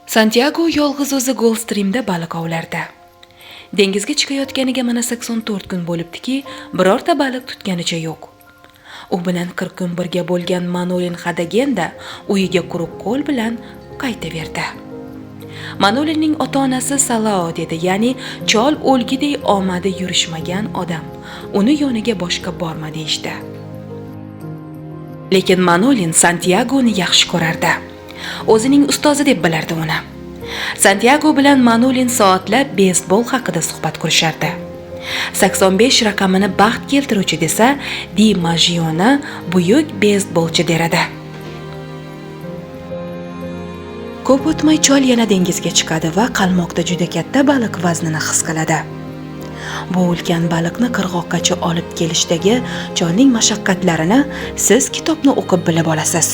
Santiago yolg'iz o'zi Gulfstreamda baliq ovlardi. Dengizga chiqayotganiga mana 84 kun bo'libdiki, birorta baliq tutganicha yo'q. U bilan 40 kun birga bo'lgan Manolin Hadagenda uyiga quruq qo'l bilan qaytaverdi. Manolinning ota-onasi Salao dedi, ya'ni chol o'lgidek omadi yurishmagan odam. Uni yoniga boshqa borma deyishdi. Lekin Manolin Santiagoni yaxshi ko'rardi. O'zining ustozi deb bilardi uni. Santiago bilan Manolin soatlab beysbol haqida suhbat qurishardi. 85 raqamini baxt keltiruvchi desa, Di Maggioni buyuk beysbolchi deradi. Ko'p o'tmay chol yana dengizga chiqadi va qalmoqda juda katta baliq vaznini his qiladi. Bu ulkan baliqni qirg'oqqacha olib kelishdagi cholning mashaqqatlarini siz kitobni o'qib bilib olasiz.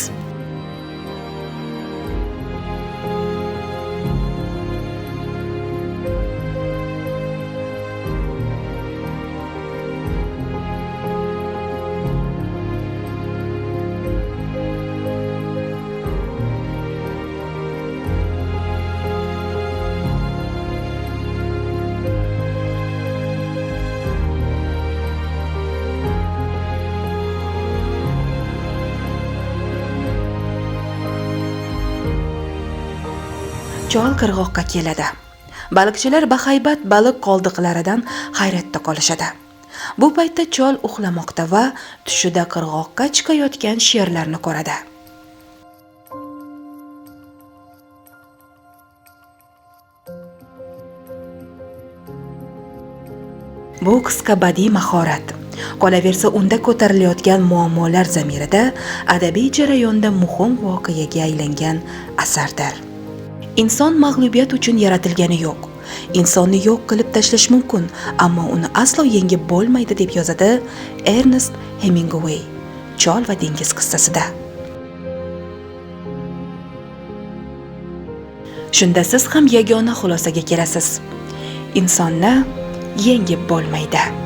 Chol qirg'oqqa keladi. Baliqchilar bahaybat baliq qoldiqlaridan hayratda qolishadi. Bu paytda chol uxlamoqda va tushida qirg'oqqa chiqayotgan sherlarni ko'radi. Bu qisqa badiiy mahorat. Qolaversa unda ko'tarilayotgan muammolar zamirida adabiy jarayonda muhim voqeaga aylangan asardir. Inson mag'lubiyat uchun yaratilgani yo'q. Insonni yo'q qilib tashlash mumkin, ammo uni aslo yengib bo'lmaydi deb yozadi Ernest Hemingway Chol va dengiz qissasida. Shunda siz ham yagona xulosaga kelasiz. Insonni yengib bo'lmaydi.